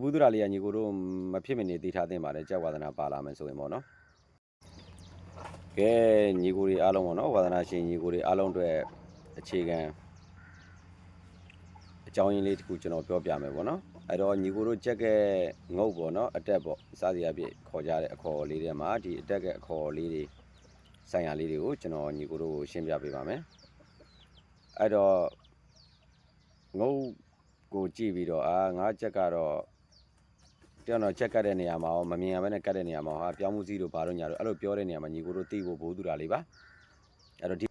ဘူးသူရာလေးကညီကိုတို့မဖြစ်မနေသိထားသင့်ပါတယ်ကြက်ဝါသနာပါလာမယ်ဆိုရင်ပေါ့နော်ကဲညီကိုတွေအားလုံးပေါ့နော်ဝါသနာရှင်ညီကိုတွေအားလုံးအတွက်အခြေခံအကြောင်းရင်းလေးတစ်ခုကျွန်တော်ပြောပြမယ်ပေါ့နော်အဲ့တော့ညီကိုတို့ကြက်ကငုတ်ပေါ့နော်အတက်ပေါ့စသည်အဖြစ်ခေါ်ကြတဲ့အခေါ်လေးတွေမှာဒီအတက်ကအခေါ်လေးတွေဆိုင်ရာလေးတွေကိုကျွန်တော်ညီကိုတို့ရှင်းပြပေးပါမယ်အဲ့တော့ငုတ်ကိုကြည့်ပြီးတော့ငါးချက်ကတော့ကျွန်တော်ချက်ကတ်တဲ့နေရာမှာမမြင်ရဘဲနဲ့ကတ်တဲ့နေရာမှာပြောင်းမှုစည်းတို့ဘာလို့ညာတို့အဲ့လိုပြောတဲ့နေရာမှာညီကိုတို့သိဖို့ဘိုးသူတာလေးပါအဲ့တော့ဒီ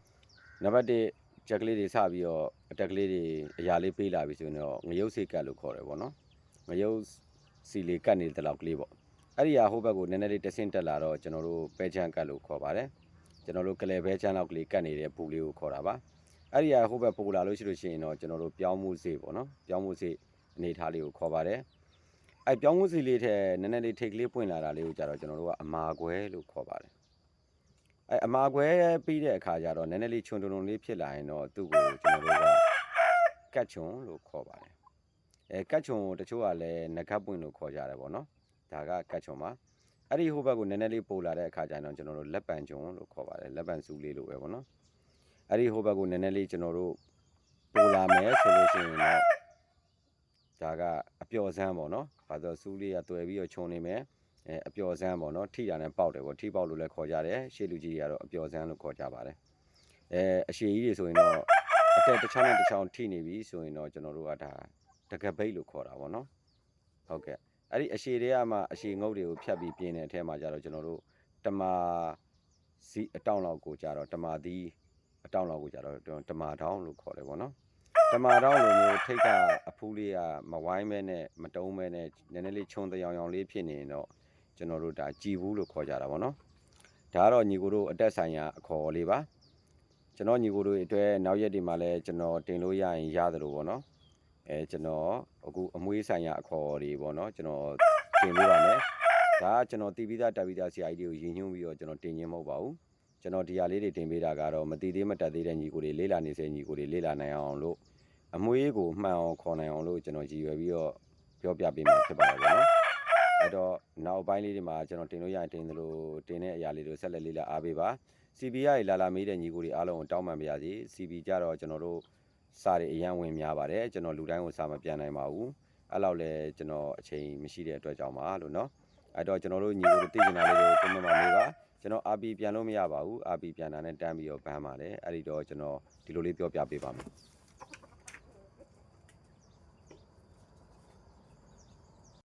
နံပါတ်1ချက်ကလေးတွေစပြီးတော့အတက်ကလေးတွေအရာလေးပေးလာပြီဆိုရင်တော့ငရုတ်စိတ်ကတ်လို့ခေါ်တယ်ပေါ့နော်ငရုတ်စီလေးကတ်နေတဲ့လောက်ကလေးပေါ့အဲ့ဒီဟာဟိုဘက်ကိုနည်းနည်းလေးတဆင့်တက်လာတော့ကျွန်တော်တို့ပဲချမ်းကတ်လို့ခေါ်ပါတယ်ကျွန်တော်တို့ကလေးပဲချမ်းလောက်ကလေးကတ်နေတဲ့ပူလေးကိုခေါ်တာပါအဲ့ဒီဟာဟိုဘက်ပို့လာလို့ရှိရင်တော့ကျွန်တော်တို့ပြောင်းမှုစိတ်ပေါ့နော်ပြောင်းမှုစိတ်အနေထားလေးကိုခေါ်ပါတယ်အဲ့ပြောင်းမှုစီလေးထဲနည်းနည်းလေးထိတ်ကလေးပွင့်လာတာလေးကိုကြတော့ကျွန်တော်တို့ကအမာခွဲလို့ခေါ်ပါတယ်အဲ့အမာခွဲပြီးတဲ့အခါကျတော့နည်းနည်းလေးချွန်တုံလေးဖြစ်လာရင်တော့သူ့ကိုကျွန်တော်တို့ကကတ်ချွန်လို့ခေါ်ပါတယ်ကတ်ချွန်ကိုတချို့ကလည်းငကတ်ပွင့်လို့ခေါ်ကြတယ်ပေါ့နော်ဒါကကတ်ချွန်ပါအဲ့ဒီဟိုဘက်ကိုနည်းနည်းလေးပို့လာတဲ့အခါကျတော့ကျွန်တော်တို့လက်ပံချွန်လို့ခေါ်ပါတယ်လက်ပံစုလေးလို့ပဲပေါ့နော်အဲ့ဒီဟိုဘက်ကိုနည်းနည်းလေးကျွန်တော်တို့ပို့လာမယ်ဆိုလို့ရှိရင်တော့ဒါကအပျော်စမ်းပေါ့နော်ဘာလို့စူးလေးကတွယ်ပြီးတော့ခြုံနေမယ်အပျော်စမ်းပေါ့နော်ထိတာနဲ့ပေါက်တယ်ပေါ့ထိပေါက်လို့လည်းခေါ်ကြတယ်ရှေ့လူကြီးတွေကတော့အပျော်စမ်းလို့ခေါ်ကြပါတယ်အရှည်ကြီးတွေဆိုရင်တော့အတက်တစ်ချောင်းနဲ့တစ်ချောင်းထိနေပြီဆိုရင်တော့ကျွန်တော်တို့ကဒါတကပိတ်လို့ခေါ်တာပေါ့နော်ဟုတ်ကဲ့အဲ့ဒီအရှည်တွေကမှအရှည်ငုတ်တွေကိုဖြတ်ပြီးပြင်းတဲ့အထက်မှာကျတော့ကျွန်တော်တို့တမာစီအတောင့်လောက်ကိုကြတော့တမာသီးအတောင့်လောက်ကိုကြတော့တမာတောင်းလို့ခေါ်တယ်ပေါ့နော်တမာတောင်းလိုမျိုးထိတ်ကအဖူးလေးကမဝိုင်းမဲနဲ့မတုံးမဲနဲ့နည်းနည်းလေးခြုံတရောင်ရောင်လေးဖြစ်နေရင်တော့ကျွန်တော်တို့ဒါကြည်ဘူးလို့ခေါ်ကြတာပေါ့နော်ဒါကတော့ညီကိုတို့အတက်ဆိုင်ရာအခေါ်လေးပါကျွန်တော်ညီကိုတို့အတွက်နောက်ရက်ဒီမှာလဲကျွန်တော်တင်လို့ရရင်ရတယ်လို့ပေါ့နော်ကျွန်တော်အခုအမွေးဆိုင်ရာအခေါ်တွေပေါ့နော်ကျွန်တော်တင်ပေးပါမယ်ဒါကကျွန်တော်တီးပြီးသားတက်ပြီးသားဆရာကြီးတွေကိုရည်ညွှန်းပြီးတော့ကျွန်တော်တင်ခြင်းမဟုတ်ပါဘူးကျွန်တော်ဒီဟာလေးတွေတင်ပေးတာကတော့မတီးသေးမတက်သေးတဲ့ညီကိုတွေလေးလာနေစေညီကိုတွေလေးလာနိုင်အောင်လို့အမွေးကိုမှန်အောင်ခေါ်နိုင်အောင်လို့ကျွန်တော်ရည်ရွယ်ပြီးတော့ပြောပြပေးမှာဖြစ်ပါတယ်ပေါ့နော်အဲ့တော့နောက်ပိုင်းလေးတွေမှာကျွန်တော်တင်လို့ရရင်တင်သလိုတင်တဲ့အရာလေးတွေဆက်လက်လေးလာအားပေးပါ CB ရလာလာမေးတဲ့ညီကိုတွေအားလုံးကိုတောင်းပန်ပါရစေ CB ကြတော့ကျွန်တော်တို့စာတွေအရန်ဝင်များပါတယ်ကျွန်တော်လူတိုင်းကိုစာမပြန်နိုင်ပါဘူးအဲ့လောက်လဲကျွန်တော်အချိန်မရှိတဲ့အတွက်ကြောင့်ပါလို့เนาะအဲ့တော့ကျွန်တော်တို့ညီကိုတွေသိချင်တာလေးတွေကိုကွန်မန့်မှာမေးပါကျွန်တော် RP ပြန်လို့မရပါဘူး RP ပြန်တာနဲ့တန်းပြီးတော့ဘန်းပါတယ်အဲ့ဒီတော့ကျွန်တော်ဒီလိုလေးပြောပြပေးပါမယ်